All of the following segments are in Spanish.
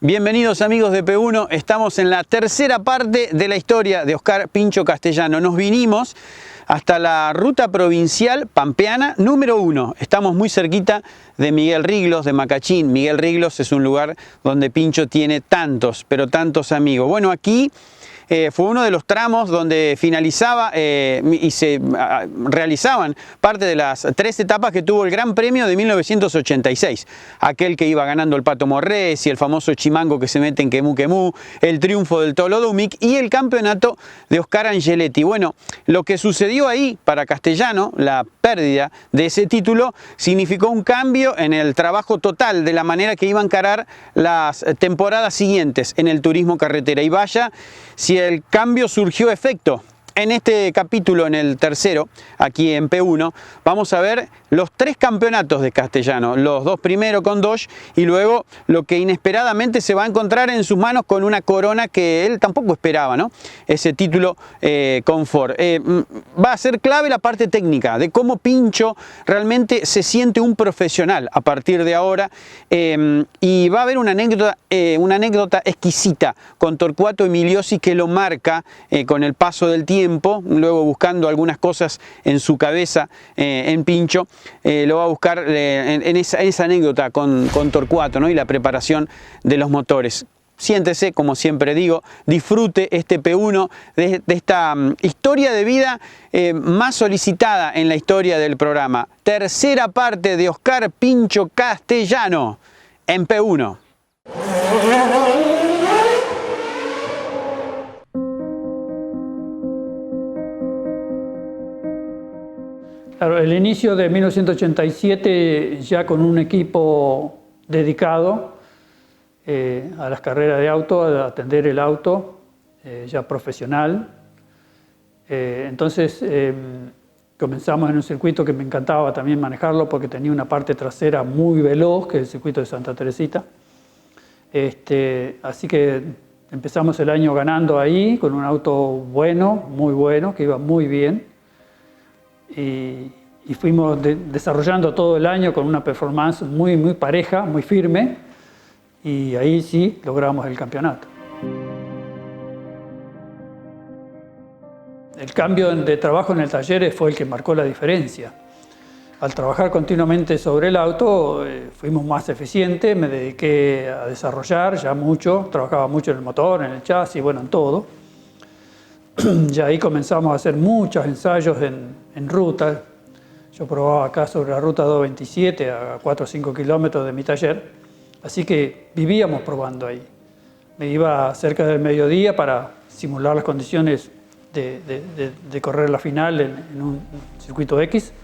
Bienvenidos amigos de P1, estamos en la tercera parte de la historia de Oscar Pincho Castellano. Nos vinimos hasta la ruta provincial pampeana número 1. Estamos muy cerquita de Miguel Riglos, de Macachín. Miguel Riglos es un lugar donde Pincho tiene tantos, pero tantos amigos. Bueno, aquí fue uno de los tramos donde finalizaba y se realizaban parte de las 3 etapas que tuvo el Gran Premio de 1986. Aquel que iba ganando el Pato Morresi, el famoso Chimango que se mete en Quemú Quemú, el triunfo del Tolo Dumic y el campeonato de Oscar Angeletti. Bueno, lo que sucedió ahí para Castellano, la pérdida de ese título, significó un cambio en el trabajo total de la manera que iba a encarar las temporadas siguientes en el turismo carretera. Y vaya si el cambio surgió efecto. En este capítulo, en el tercero, aquí en P1, vamos a ver los 3 campeonatos de Castellano, los 2 primeros con Dodge y luego lo que inesperadamente se va a encontrar en sus manos con una corona que él tampoco esperaba, ¿no? Ese título con Ford. Va a ser clave la parte técnica de cómo Pincho realmente se siente un profesional a partir de ahora y va a haber una anécdota exquisita con Torcuato Emiliosi que lo marca con el paso del tiempo, luego buscando algunas cosas en su cabeza en Pincho. Lo va a buscar en esa anécdota con Torcuato, ¿no? Y la preparación de los motores. Siéntese, como siempre digo, disfrute este P1 de esta historia de vida más solicitada en la historia del programa. Tercera parte de Oscar Pincho Castellano en P1. Claro, el inicio de 1987 ya con un equipo dedicado a las carreras de auto, a atender el auto, ya profesional. Entonces comenzamos en un circuito que me encantaba también manejarlo porque tenía una parte trasera muy veloz, que es el circuito de Santa Teresita. Así que empezamos el año ganando ahí con un auto bueno, muy bueno, que iba muy bien. Y fuimos desarrollando todo el año con una performance muy pareja, muy firme, y ahí sí logramos el campeonato. El cambio de trabajo en el taller fue el que marcó la diferencia. Al trabajar continuamente sobre el auto fuimos más eficientes, me dediqué a desarrollar ya mucho, trabajaba mucho en el motor, en el chasis, bueno, en todo. Ya ahí comenzamos a hacer muchos ensayos en ruta. Yo probaba acá sobre la ruta 227 a 4 o 5 kilómetros de mi taller, así que vivíamos probando ahí. Me iba cerca del mediodía para simular las condiciones de correr la final en un circuito X.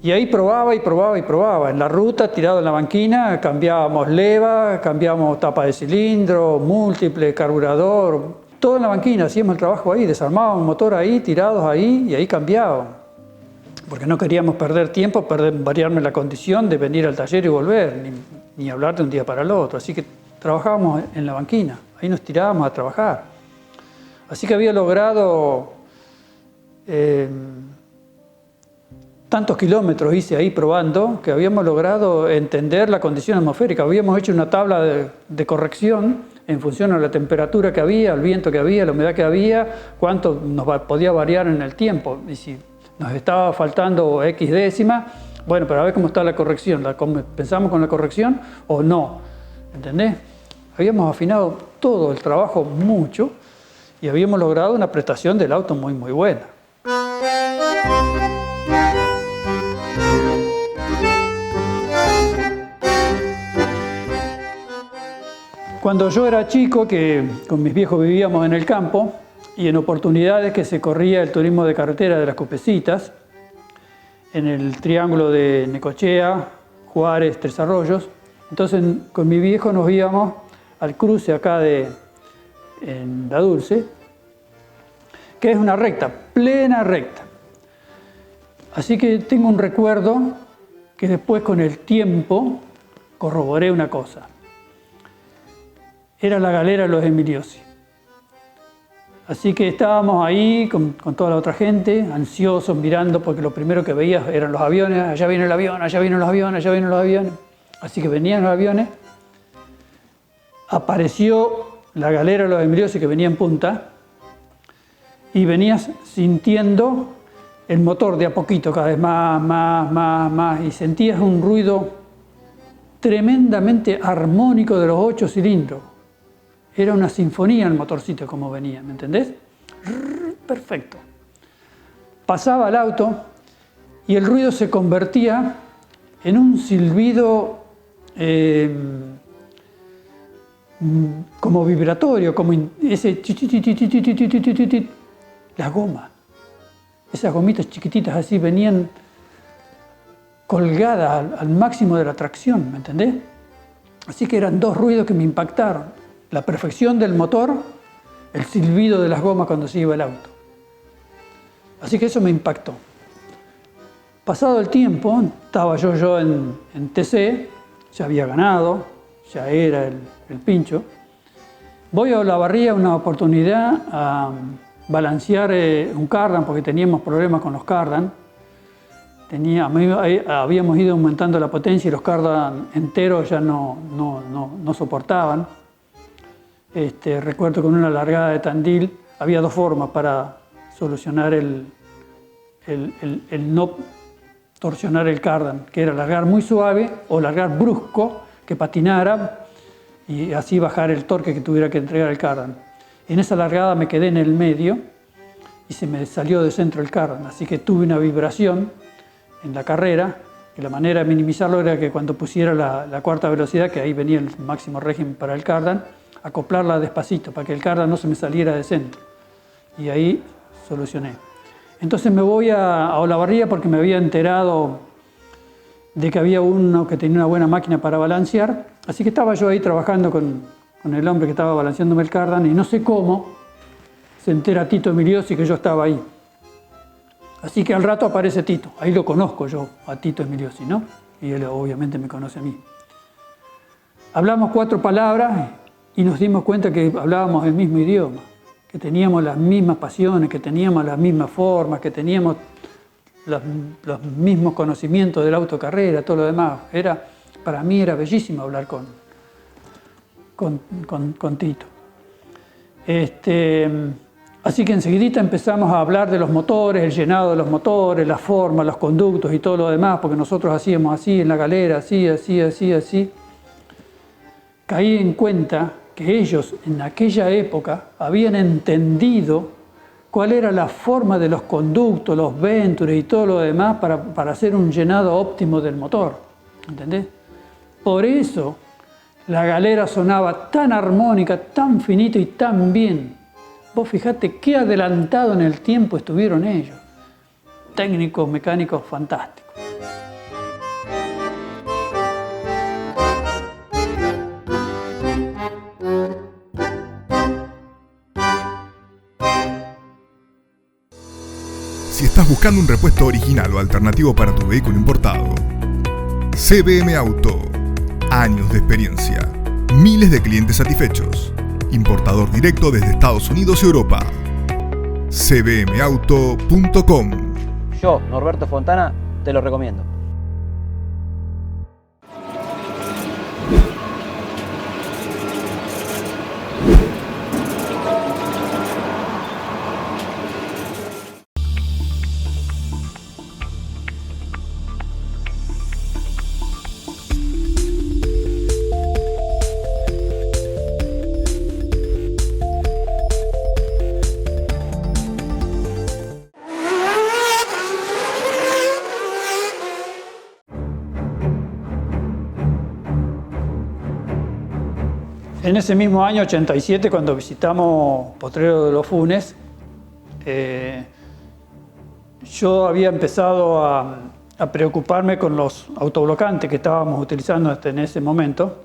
Y ahí probaba y probaba y probaba. En la ruta, tirado en la banquina, cambiábamos leva, cambiábamos tapa de cilindro, múltiple, carburador. Todo en la banquina, hacíamos el trabajo ahí, desarmábamos el motor ahí, tirados ahí, y ahí cambiábamos. Porque no queríamos perder tiempo, variarme la condición de venir al taller y volver, ni hablar de un día para el otro. Así que trabajábamos en la banquina, ahí nos tirábamos a trabajar. Así que había logrado tantos kilómetros hice ahí probando, que habíamos logrado entender la condición atmosférica. Habíamos hecho una tabla de corrección en función a la temperatura que había, el viento que había, la humedad que había, cuánto nos podía variar en el tiempo. Y si nos estaba faltando X décima, bueno, pero a ver cómo está la corrección. ¿Pensamos con la corrección o no? ¿Entendés? Habíamos afinado todo el trabajo mucho y habíamos logrado una prestación del auto muy buena. Cuando yo era chico, que con mis viejos vivíamos en el campo, y en oportunidades que se corría el turismo de carretera de las Copecitas, en el triángulo de Necochea, Juárez, Tres Arroyos, entonces con mi viejo nos íbamos al cruce acá en La Dulce, que es una recta, plena recta. Así que tengo un recuerdo que después con el tiempo corroboré una cosa. Era la galera de los Emiliosi. Así que estábamos ahí con toda la otra gente, ansiosos, mirando, porque lo primero que veías eran los aviones. Allá viene el avión, allá vienen los aviones, allá vienen los aviones. Así que venían los aviones apareció la galera de los Emiliosi que venía en punta y venías sintiendo el motor de a poquito, cada vez más, y sentías un ruido tremendamente armónico de los 8 cilindros. Era una sinfonía el motorcito como venía, ¿me entendés? Perfecto. Pasaba el auto y el ruido se convertía en un silbido como vibratorio, como ese las gomas. Esas gomitas chiquititas así venían colgadas al máximo de la tracción, ¿me entendés? Así que eran 2 ruidos que me impactaron. La perfección del motor, el silbido de las gomas cuando se iba el auto. Así que eso me impactó. Pasado el tiempo, estaba yo en TC, ya había ganado, ya era el Pincho. Voy a Olavarría una oportunidad a balancear un cardan, porque teníamos problemas con los cardan. Habíamos ido aumentando la potencia y los cardan enteros ya no soportaban. Recuerdo que con una largada de Tandil había 2 formas para solucionar el no torsionar el cardan, que era largar muy suave o largar brusco, que patinara y así bajar el torque que tuviera que entregar el cardan. En esa largada me quedé en el medio y se me salió de centro el cardan, así que tuve una vibración en la carrera, y la manera de minimizarlo era que cuando pusiera la 4ª velocidad, que ahí venía el máximo régimen para el cardan, acoplarla despacito para que el cardan no se me saliera de centro. Y ahí solucioné. Entonces me voy a Olavarría porque me había enterado de que había uno que tenía una buena máquina para balancear. Así que estaba yo ahí trabajando con el hombre que estaba balanceándome el cardan y no sé cómo se entera Tito Emiliosi que yo estaba ahí. Así que al rato aparece Tito. Ahí lo conozco yo, a Tito Emiliosi, ¿no? Y él obviamente me conoce a mí. Hablamos 4 palabras y nos dimos cuenta que hablábamos el mismo idioma, que teníamos las mismas pasiones, que teníamos las mismas formas, que teníamos los mismos conocimientos de la autocarrera, todo lo demás. Para mí era bellísimo hablar con Tito. Así que enseguidita empezamos a hablar de los motores, el llenado de los motores, las formas, los conductos y todo lo demás, porque nosotros hacíamos así en la galera, así. Caí en cuenta que ellos en aquella época habían entendido cuál era la forma de los conductos, los ventures y todo lo demás para hacer un llenado óptimo del motor, ¿entendés? Por eso la galera sonaba tan armónica, tan finita y tan bien. Vos fijate qué adelantado en el tiempo estuvieron ellos. Técnicos, mecánicos fantásticos. Si estás buscando un repuesto original o alternativo para tu vehículo importado, CBM Auto. Años de experiencia. Miles de clientes satisfechos. Importador directo desde Estados Unidos y Europa. cbmauto.com. Yo, Norberto Fontana, te lo recomiendo. En ese mismo año, 87, cuando visitamos Potrero de los Funes, yo había empezado a preocuparme con los autoblocantes que estábamos utilizando hasta en ese momento,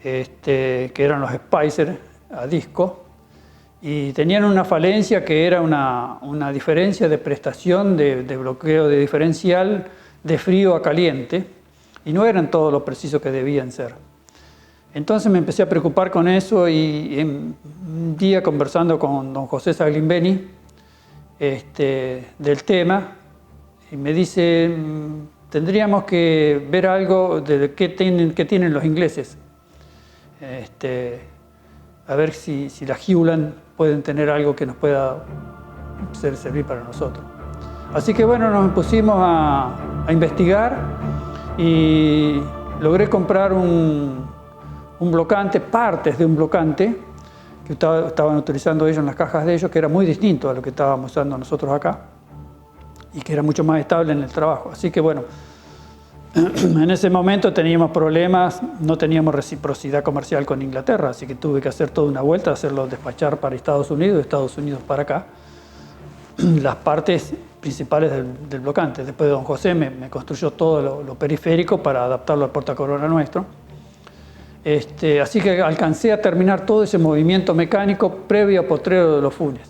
que eran los Spicer a disco, y tenían una falencia que era una diferencia de prestación de bloqueo de diferencial de frío a caliente, y no eran todos los precisos que debían ser. Entonces me empecé a preocupar con eso y un día conversando con don José Saglimbeni del tema, y me dice, tendríamos que ver algo de qué tienen los ingleses. a ver si las Hewland pueden tener algo que nos pueda servir para nosotros. Así que bueno, nos pusimos a investigar y logré comprar un blocante, partes de un blocante que estaban utilizando ellos en las cajas de ellos, que era muy distinto a lo que estábamos usando nosotros acá y que era mucho más estable en el trabajo. Así que bueno, en ese momento teníamos problemas, no teníamos reciprocidad comercial con Inglaterra, así que tuve que hacer toda una vuelta, hacerlo despachar para Estados Unidos, de Estados Unidos para acá, las partes principales del blocante. Después de don José me construyó todo lo periférico para adaptarlo al portacorona nuestro. Así que alcancé a terminar todo ese movimiento mecánico previo a Potrero de los Funes.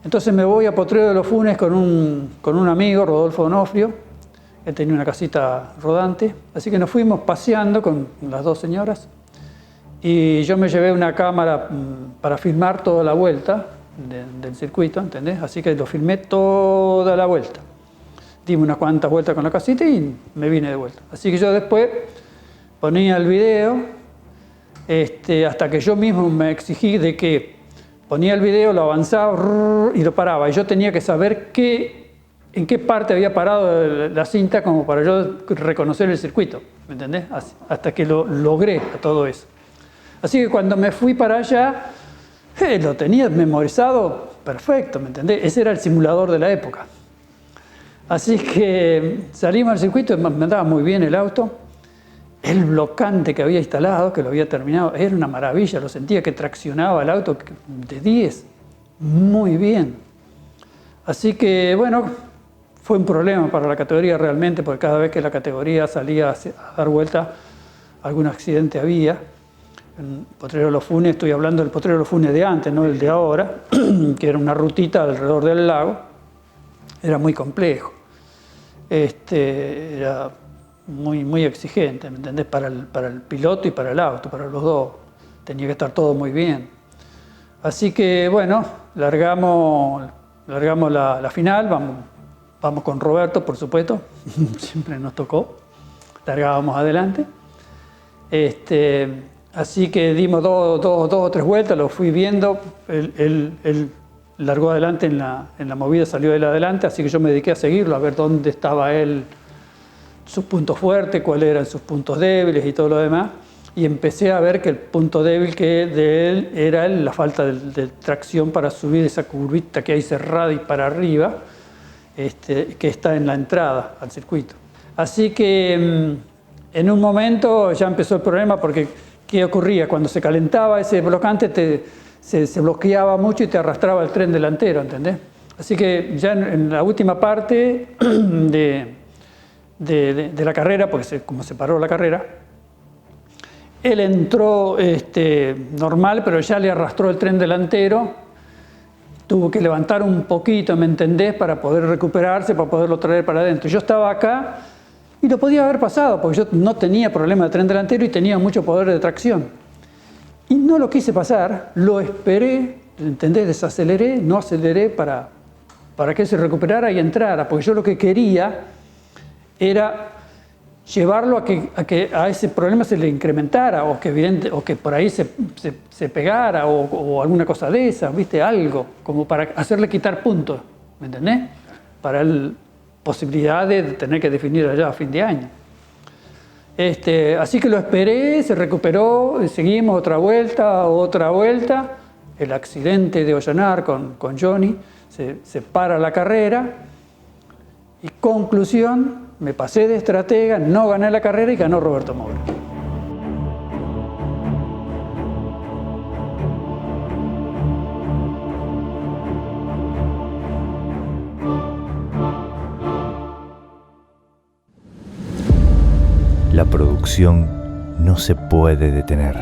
Entonces me voy a Potrero de los Funes con un amigo, Rodolfo Donofrio. Él tenía una casita rodante, así que nos fuimos paseando con las dos señoras y yo me llevé una cámara para filmar toda la vuelta del circuito, ¿entendés? Así que lo filmé toda la vuelta. Dimos unas cuantas vueltas con la casita y me vine de vuelta. Así que yo después ponía el video hasta que yo mismo me exigí de que ponía el video, lo avanzaba y lo paraba. Y yo tenía que saber en qué parte había parado la cinta como para yo reconocer el circuito, ¿me entendés? Hasta que lo logré a todo eso. Así que cuando me fui para allá, lo tenía memorizado perfecto, ¿me entendés? Ese era el simulador de la época. Así que salimos al circuito, me andaba muy bien el auto. El blocante que había instalado, que lo había terminado, era una maravilla, lo sentía que traccionaba el auto de 10, muy bien. Así que bueno, fue un problema para la categoría realmente, porque cada vez que la categoría salía a dar vuelta, algún accidente había. En Potrero de los Funes, estoy hablando del Potrero de los Funes de antes, no el de ahora, que era una rutita alrededor del lago. Era muy complejo. Era muy exigente, ¿me entendés? Para el piloto y para el auto, para los dos. Tenía que estar todo muy bien. Así que bueno, largamos la final, vamos con Roberto, por supuesto, siempre nos tocó, largábamos adelante. Así que dimos dos o tres vueltas, lo fui viendo, él largó adelante en la movida, salió él adelante, así que yo me dediqué a seguirlo, a ver dónde estaba él, sus puntos fuertes, cuáles eran sus puntos débiles y todo lo demás. Y empecé a ver que el punto débil de él era la falta de tracción para subir esa curvita que hay cerrada y para arriba, que está en la entrada al circuito. Así que en un momento ya empezó el problema porque ¿qué ocurría? Cuando se calentaba ese blocante se bloqueaba mucho y te arrastraba el tren delantero, ¿entendés? Así que ya en la última parte de la carrera, porque como se paró la carrera, él entró normal, pero ya le arrastró el tren delantero. Tuvo que levantar un poquito, ¿me entendés?, para poder recuperarse, para poderlo traer para adentro. Yo estaba acá y lo podía haber pasado, porque yo no tenía problema de tren delantero y tenía mucho poder de tracción. Y no lo quise pasar, lo esperé, ¿entendés?, desaceleré, no aceleré para que se recuperara y entrara, porque yo lo que quería era llevarlo a que a ese problema se le incrementara o que por ahí se pegara o alguna cosa de esa, ¿viste? Algo, como para hacerle quitar puntos, ¿me entendés? Para la posibilidad de tener que definir allá a fin de año. Así que lo esperé, se recuperó, seguimos otra vuelta. El accidente de Ollanar con Johnny, se para la carrera y conclusión, me pasé de estratega, no gané la carrera y ganó Roberto Moura. La producción no se puede detener.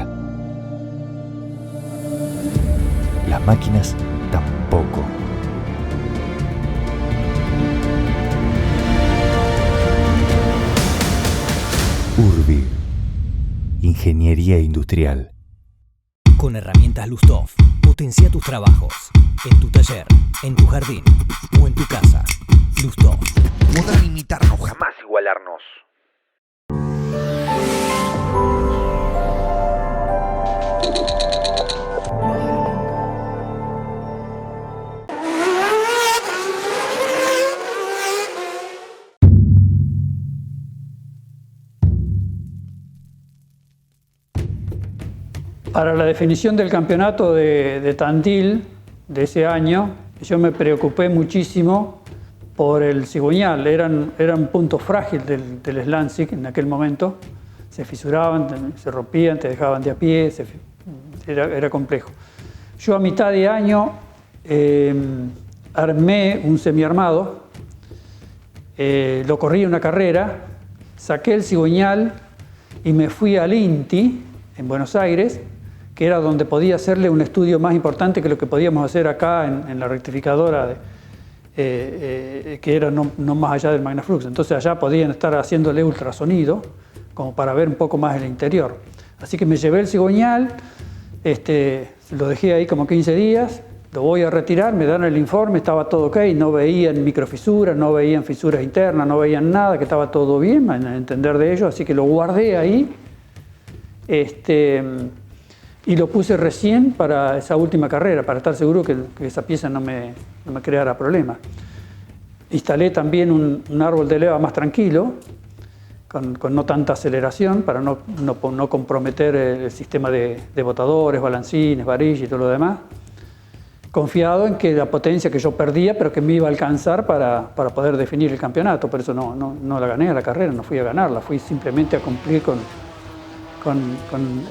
Las máquinas tampoco. Urbi, Ingeniería Industrial. Con herramientas Lustov, potencia tus trabajos, en tu taller, en tu jardín o en tu casa. Lustov. Podrán imitarnos, jamás igualarnos. Para la definición del campeonato de Tandil de ese año, yo me preocupé muchísimo por el cigüeñal. Era un punto frágil del Slansig en aquel momento. Se fisuraban, se rompían, te dejaban de a pie, era complejo. Yo a mitad de año armé un semiarmado, lo corrí una carrera, saqué el cigüeñal y me fui al INTI, en Buenos Aires, que era donde podía hacerle un estudio más importante que lo que podíamos hacer acá en la rectificadora, que era no más allá del Magnaflux. Entonces allá podían estar haciéndole ultrasonido, como para ver un poco más el interior. Así que me llevé el cigüeñal, lo dejé ahí como 15 días, lo voy a retirar, me dan el informe, estaba todo ok, no veían microfisuras, no veían fisuras internas, no veían nada, que estaba todo bien, a entender de ello, así que lo guardé ahí, y lo puse recién para esa última carrera, para estar seguro que esa pieza no me creara problemas. Instalé también un árbol de leva más tranquilo, con no tanta aceleración, para no comprometer el sistema de botadores, balancines, varillas y todo lo demás. Confiado en que la potencia que yo perdía, pero que me iba a alcanzar para poder definir el campeonato. Por eso no la gané a la carrera, no fui a ganarla, fui simplemente a cumplir con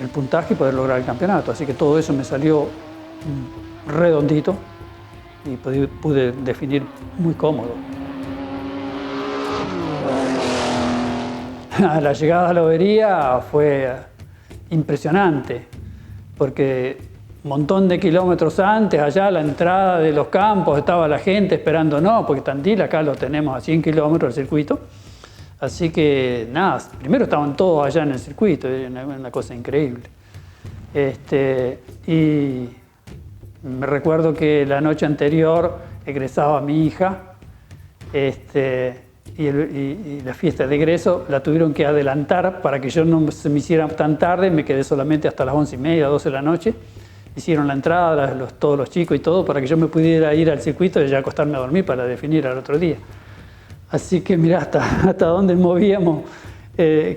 el puntaje y poder lograr el campeonato. Así que todo eso me salió redondito y pude definir muy cómodo. La llegada a la bobería fue impresionante, porque un montón de kilómetros antes, allá a la entrada de los campos, estaba la gente esperándonos, porque Tandil acá lo tenemos a 100 kilómetros del circuito. Así que nada, primero estaban todos allá en el circuito, era una cosa increíble. Y me recuerdo que la noche anterior egresaba mi hija, y la fiesta de egreso la tuvieron que adelantar para que yo no se me hiciera tan tarde, me quedé solamente hasta las 11:30, 12 de la noche. Hicieron la entrada, todos los chicos y todo, para que yo me pudiera ir al circuito y ya acostarme a dormir para definir al otro día. Así que mirá hasta dónde movíamos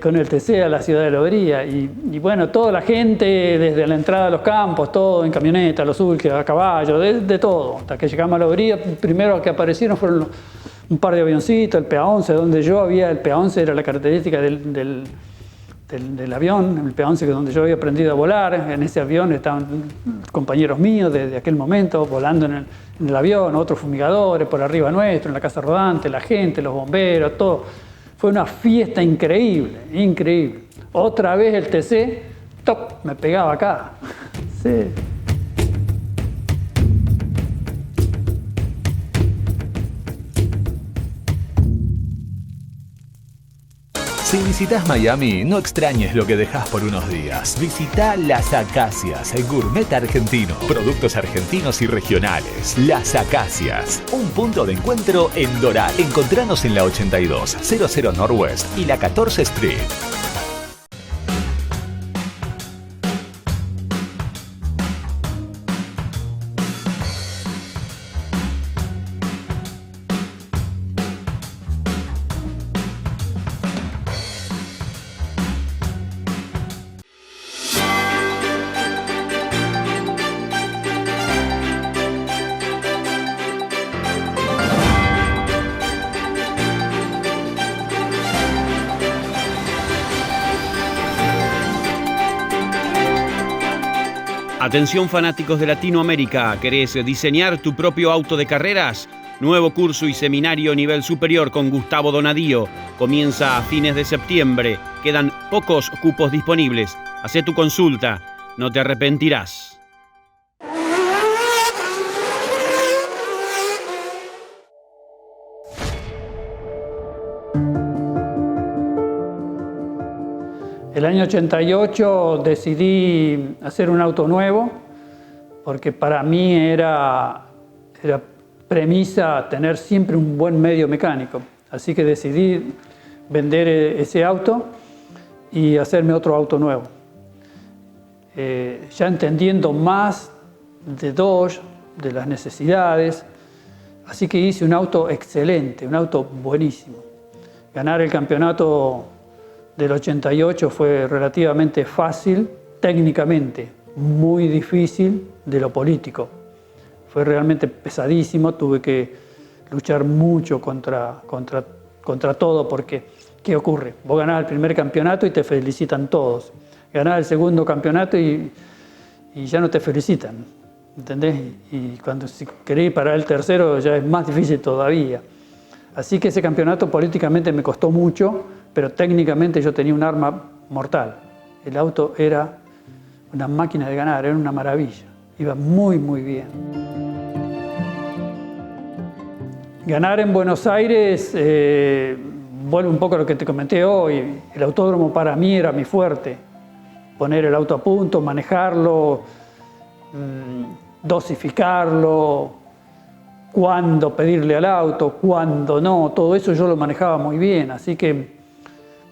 con el TC a la ciudad de Lobería. Y bueno, toda la gente, desde la entrada a los campos, todo en camioneta, los sulques, a caballo, de todo. Hasta que llegamos a Lobería, primero que aparecieron fueron un par de avioncitos, el PA-11, donde yo había, el PA-11 era la característica del avión, el PA-11 donde yo había aprendido a volar. En ese avión estaban compañeros míos de aquel momento volando en el avión, otros fumigadores por arriba nuestro, en la casa rodante, la gente, los bomberos, todo. Fue una fiesta increíble, increíble. Otra vez el TC, ¡top!, me pegaba acá. Sí. Si visitas Miami, no extrañes lo que dejas por unos días. Visita Las Acacias, el gourmet argentino. Productos argentinos y regionales. Las Acacias, un punto de encuentro en Doral. Encontranos en la 8200 Northwest y la 14 Street. Atención fanáticos de Latinoamérica, ¿querés diseñar tu propio auto de carreras? Nuevo curso y seminario nivel superior con Gustavo Donadío. Comienza a fines de septiembre. Quedan pocos cupos disponibles. Hacé tu consulta, no te arrepentirás. El año 88 decidí hacer un auto nuevo, porque para mí era premisa tener siempre un buen medio mecánico. Así que decidí vender ese auto y hacerme otro auto nuevo. Ya entendiendo más de Dodge, de las necesidades, así que hice un auto excelente, un auto buenísimo. Ganar el campeonato del 88 fue relativamente fácil técnicamente, muy difícil de lo político. Fue realmente pesadísimo, tuve que luchar mucho contra todo, porque ¿qué ocurre? Vos ganás el primer campeonato y te felicitan todos. Ganás el segundo campeonato y ya no te felicitan, ¿entendés? Y cuando si querés ir para el tercero ya es más difícil todavía. Así que ese campeonato políticamente me costó mucho, pero técnicamente yo tenía un arma mortal. El auto era una máquina de ganar, era una maravilla. Iba muy, muy bien. Ganar en Buenos Aires, vuelve un poco a lo que te comenté hoy. El autódromo para mí era mi fuerte. Poner el auto a punto, manejarlo, dosificarlo, cuándo pedirle al auto, cuándo no, todo eso yo lo manejaba muy bien. Así que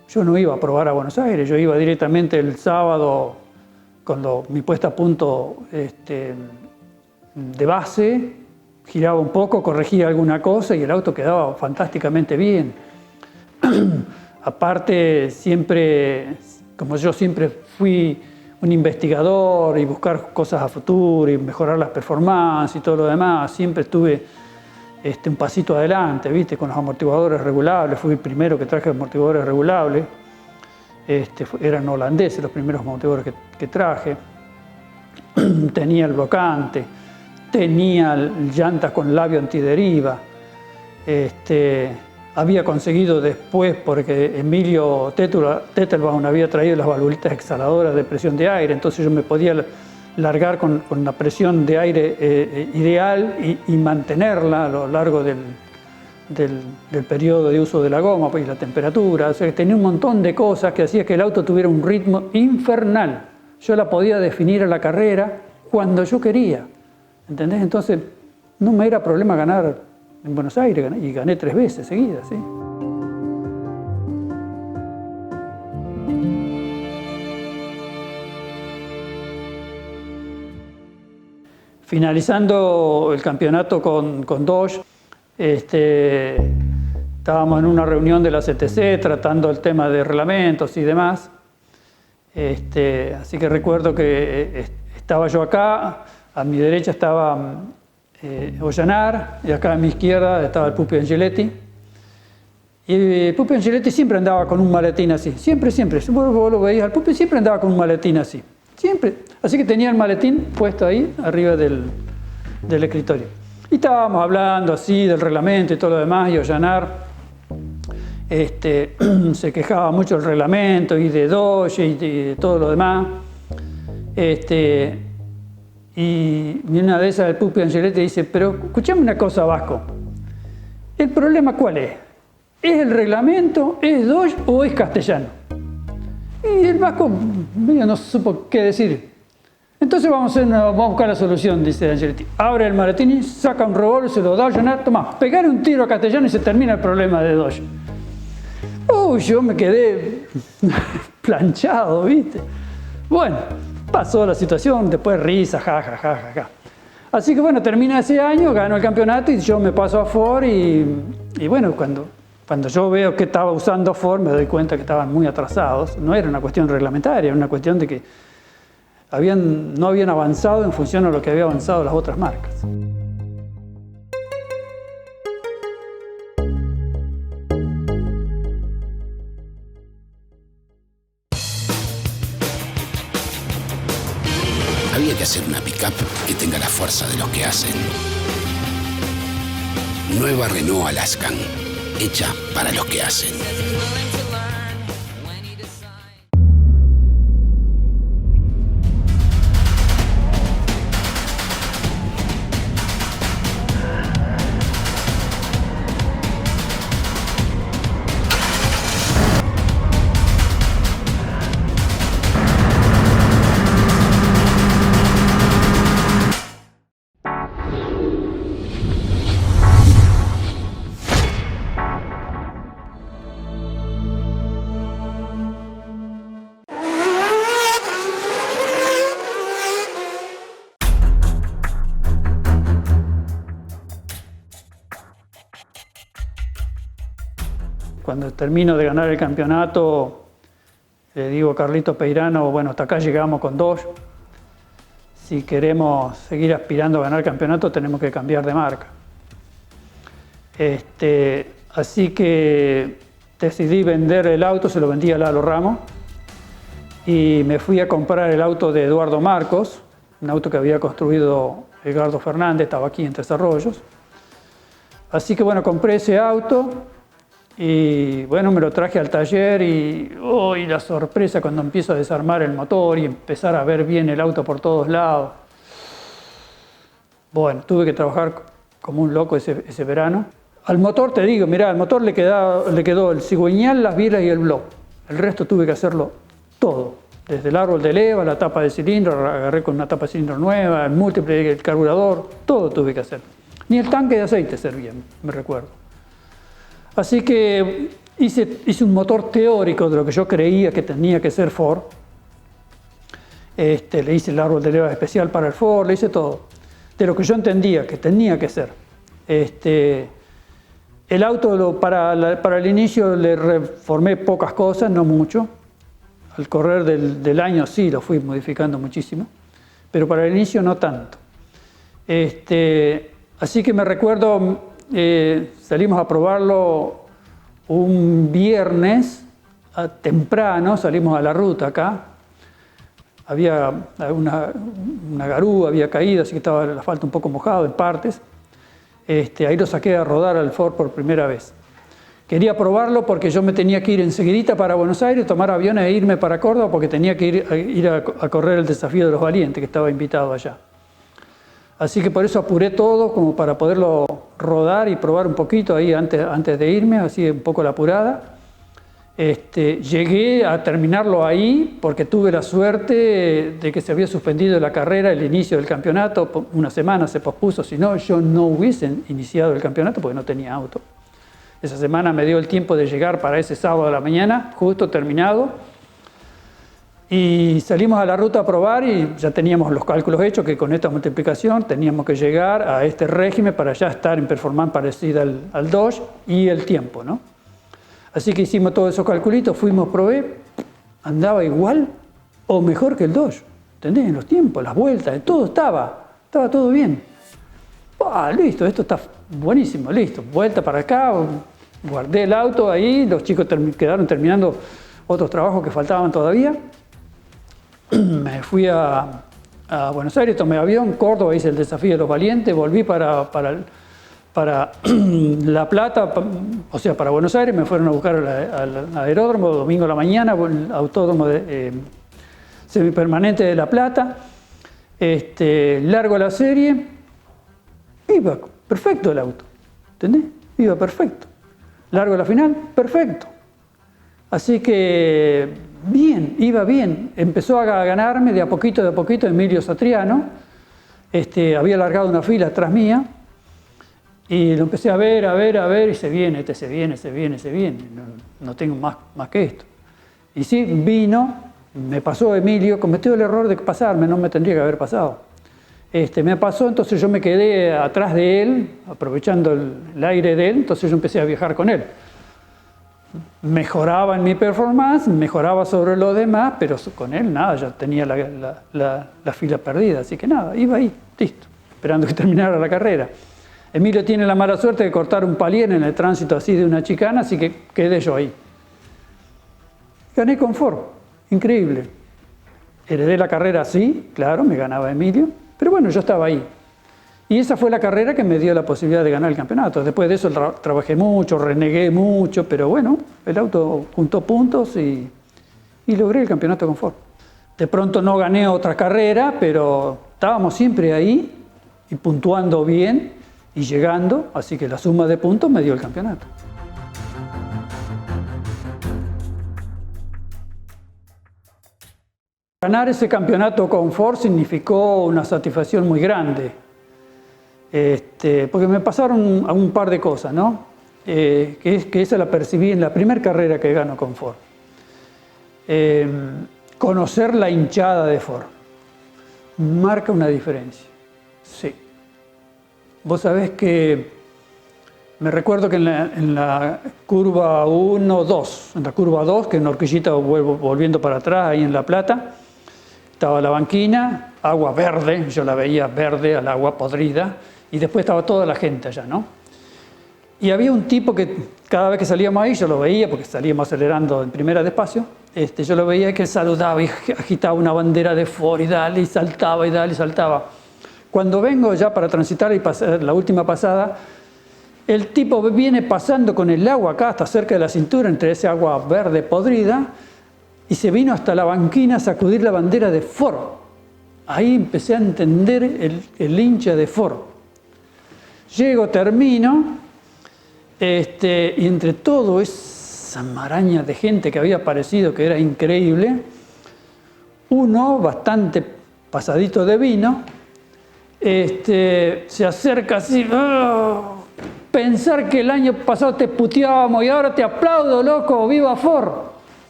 yo no iba a probar a Buenos Aires, yo iba directamente el sábado con mi puesta a punto de base, giraba un poco, corregía alguna cosa y el auto quedaba fantásticamente bien. Aparte, siempre, como yo siempre fui un investigador y buscar cosas a futuro y mejorar las performances y todo lo demás, siempre estuve un pasito adelante, ¿viste? Con los amortiguadores regulables, fui el primero que traje amortiguadores regulables. Eran holandeses los primeros amortiguadores que traje. Tenía el blocante, tenía llantas con labio antideriva. Había conseguido después, porque Emilio Tettelbaum había traído las valvulitas exhaladoras de presión de aire, entonces yo me podía largar con la presión de aire ideal y mantenerla a lo largo del periodo de uso de la goma y la temperatura. O sea, que tenía un montón de cosas que hacía que el auto tuviera un ritmo infernal. Yo la podía definir a la carrera cuando yo quería, ¿entendés? Entonces no me era problema ganar en Buenos Aires, y gané 3 veces seguidas, ¿sí? Finalizando el campeonato con Dodge, estábamos en una reunión de la CTC tratando el tema de reglamentos y demás. Así que recuerdo que estaba yo acá, a mi derecha estaba Ollanar y acá a mi izquierda estaba el Pupi Angeletti. Y el Pupi Angeletti siempre andaba con un maletín así, siempre. Vos lo veías, el Pupi siempre andaba con un maletín así. Siempre. Así que tenía el maletín puesto ahí, arriba del escritorio. Y estábamos hablando así del reglamento y todo lo demás, y Ollanar se quejaba mucho del reglamento y de Dodge y de todo lo demás. Y una de esas el Pupi Angeletti dice, pero escuchame una cosa, Vasco. ¿El problema cuál es? ¿Es el reglamento, es Dodge o es Castellano? Y el Vasco medio no supo qué decir. Entonces vamos a buscar la solución, dice Angeletti. Abre el maletín y saca un revólver, se lo da a Ollanar. Tomá, pegar un tiro a Castellano y se termina el problema de Dodge. Yo me quedé planchado, ¿viste? Bueno, pasó la situación, después risa, ja. Así que bueno, termina ese año, gano el campeonato y yo me paso a Ford y bueno, cuando yo veo que estaba usando Ford me doy cuenta que estaban muy atrasados. No era una cuestión reglamentaria, era una cuestión de que no habían avanzado en función a lo que había avanzado las otras marcas. Había que hacer una pick-up que tenga la fuerza de los que hacen. Nueva Renault Alaskan, hecha para los que hacen. Cuando termino de ganar el campeonato, le digo a Carlito Peirano, bueno, hasta acá llegamos con Dodge. si queremos seguir aspirando a ganar campeonato tenemos que cambiar de marca. Así que decidí vender el auto, se lo vendí a Lalo Ramos y me fui a comprar el auto de Eduardo Marcos, un auto que había construido Edgardo Fernández, estaba aquí en Tres Arroyos. Así que bueno, compré ese auto y bueno, me lo traje al taller y la sorpresa cuando empiezo a desarmar el motor y empezar a ver bien el auto por todos lados. Bueno, tuve que trabajar como un loco ese verano. Al motor te digo, mirá, al motor le quedó el cigüeñal, las bielas y el block. El resto tuve que hacerlo todo. Desde el árbol de leva, la tapa de cilindro, agarré con una tapa de cilindro nueva, el múltiple, el carburador, todo tuve que hacer. Ni el tanque de aceite servía, me recuerdo. Así que hice un motor teórico de lo que yo creía que tenía que ser Ford. Le hice el árbol de leva especial para el Ford, le hice todo. De lo que yo entendía que tenía que ser. El auto para el inicio le reformé pocas cosas, no mucho. Al correr del año sí lo fui modificando muchísimo, pero para el inicio no tanto. Así que me recuerdo, salimos a probarlo un viernes temprano, salimos a la ruta acá. Había una garúa, había caído, así que estaba el asfalto un poco mojado en partes. Ahí lo saqué a rodar al Ford por primera vez. Quería probarlo porque yo me tenía que ir enseguidita para Buenos Aires, tomar aviones e irme para Córdoba porque tenía que ir a correr el desafío de los valientes, que estaba invitado allá. Así que por eso apuré todo como para poderlo rodar y probar un poquito ahí antes de irme, así un poco la apurada. Llegué a terminarlo ahí porque tuve la suerte de que se había suspendido la carrera, el inicio del campeonato, una semana se pospuso, si no yo no hubiese iniciado el campeonato porque no tenía auto. Esa semana me dio el tiempo de llegar para ese sábado a la mañana, justo terminado. Y salimos a la ruta a probar y ya teníamos los cálculos hechos que con esta multiplicación teníamos que llegar a este régimen para ya estar en performance parecida al Dodge y el tiempo, ¿no? Así que hicimos todos esos calculitos, fuimos, probé, andaba igual o mejor que el Dodge, ¿entendés? En los tiempos, las vueltas, todo estaba todo bien. Listo, esto está buenísimo, listo, vuelta para acá, guardé el auto ahí, los chicos quedaron terminando otros trabajos que faltaban todavía. Me fui a Buenos Aires, tomé avión, Córdoba, hice el desafío de los valientes, volví para La Plata, o sea, para Buenos Aires, me fueron a buscar al aeródromo, domingo a la mañana, el autódromo semipermanente de La Plata, largo la serie, iba perfecto el auto, ¿entendés? Iba perfecto. Largo la final, perfecto. Así que bien, iba bien. Empezó a ganarme de a poquito Emilio Satriano. Había largado una fila atrás mía y lo empecé a ver y se viene. No tengo más que esto. Y sí, vino, me pasó Emilio, cometió el error de pasarme, no me tendría que haber pasado. Me pasó, entonces yo me quedé atrás de él, aprovechando el aire de él, entonces yo empecé a viajar con él. Mejoraba en mi performance, mejoraba sobre los demás, pero con él nada, ya tenía la fila perdida, así que nada, iba ahí, listo, esperando que terminara la carrera. Emilio tiene la mala suerte de cortar un palier en el tránsito así de una chicana, así que quedé yo ahí. Gané con Ford, increíble. Heredé la carrera así, claro, me ganaba Emilio, pero bueno, yo estaba ahí. Y esa fue la carrera que me dio la posibilidad de ganar el campeonato. Después de eso trabajé mucho, renegué mucho, pero bueno, el auto juntó puntos y logré el campeonato con Ford. De pronto no gané otra carrera, pero estábamos siempre ahí y puntuando bien y llegando, así que la suma de puntos me dio el campeonato. Ganar ese campeonato con Ford significó una satisfacción muy grande, porque me pasaron un par de cosas, ¿no? Que esa la percibí en la primera carrera que gano con Ford. Conocer la hinchada de Ford marca una diferencia, sí. Vos sabés que me recuerdo que en la curva 1-2, en la curva 2, que en Horquillita volviendo para atrás, ahí en La Plata, estaba la banquina, agua verde, yo la veía verde al agua podrida, y después estaba toda la gente allá, ¿no? Y había un tipo que cada vez que salíamos ahí, yo lo veía, porque salíamos acelerando en primera despacio, yo lo veía que saludaba y agitaba una bandera de Ford y dale, y saltaba y dale, y saltaba. Cuando vengo ya para transitar y pasar la última pasada, el tipo viene pasando con el agua acá hasta cerca de la cintura, entre ese agua verde podrida, y se vino hasta la banquina a sacudir la bandera de Ford. Ahí empecé a entender el hincha de Ford. Llego, termino, y entre todo esa maraña de gente que había aparecido, que era increíble, uno bastante pasadito de vino, se acerca así, ¡oh! Pensar que el año pasado te puteábamos y ahora te aplaudo, loco, ¡viva Ford!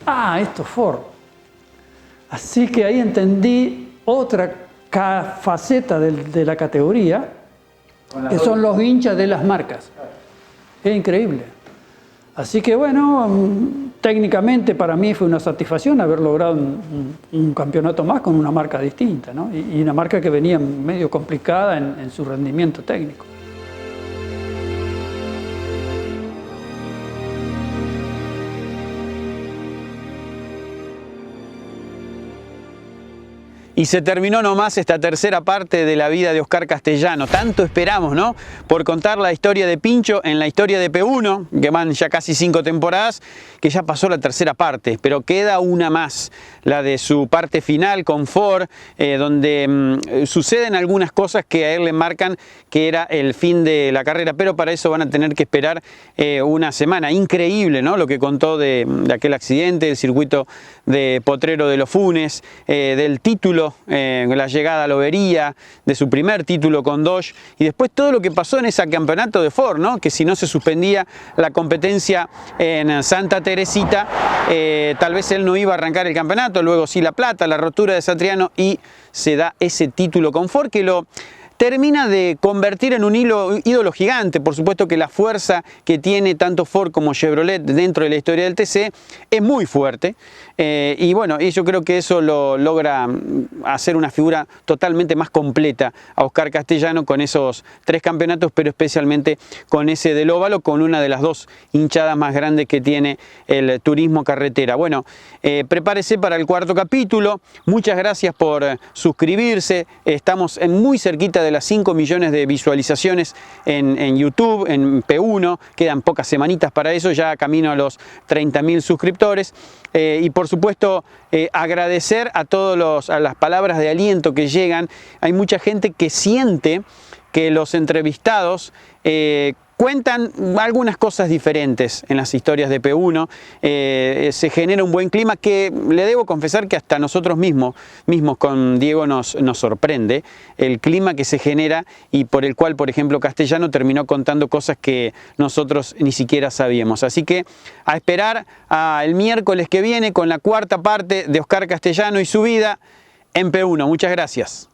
Ah, esto es Ford. Así que ahí entendí otra faceta de la categoría, que son los hinchas de las marcas. Es increíble. Así que bueno, técnicamente para mí fue una satisfacción haber logrado un campeonato más con una marca distinta, ¿no? Y una marca que venía medio complicada en su rendimiento técnico. Y se terminó nomás esta tercera parte de la vida de Oscar Castellano. Tanto esperamos, ¿no?, por contar la historia de Pincho en la historia de P1, que van ya casi 5 temporadas, que ya pasó la tercera parte, pero queda una más, la de su parte final con Ford, donde suceden algunas cosas que a él le marcan que era el fin de la carrera, pero para eso van a tener que esperar una semana. Increíble, ¿no?, lo que contó de aquel accidente, el circuito de Potrero de los Funes, del título, la llegada a Lobería, de su primer título con Dodge, y después todo lo que pasó en ese campeonato de Ford, ¿no?, que si no se suspendía la competencia en Santa Teresita, tal vez él no iba a arrancar el campeonato, luego sí la plata, la rotura de Satriano, y se da ese título con Ford que lo termina de convertir en un ídolo gigante. Por supuesto que la fuerza que tiene tanto Ford como Chevrolet dentro de la historia del TC es muy fuerte, y bueno, y yo creo que eso lo logra hacer una figura totalmente más completa a Oscar Castellano con esos 3 campeonatos, pero especialmente con ese del óvalo, con una de las 2 hinchadas más grandes que tiene el turismo carretera. Bueno, prepárese para el 4º capítulo. Muchas gracias por suscribirse. Estamos muy cerquita de las 5 millones de visualizaciones en YouTube, en P1, quedan pocas semanitas para eso, ya camino a los 30.000 suscriptores, y por supuesto agradecer a todas las palabras de aliento que llegan. Hay mucha gente que siente que los entrevistados cuentan algunas cosas diferentes en las historias de P1, se genera un buen clima que le debo confesar que hasta nosotros mismos con Diego nos sorprende el clima que se genera y por el cual, por ejemplo, Castellano terminó contando cosas que nosotros ni siquiera sabíamos. Así que a esperar el miércoles que viene con la 4ª parte de Oscar Castellano y su vida en P1. Muchas gracias.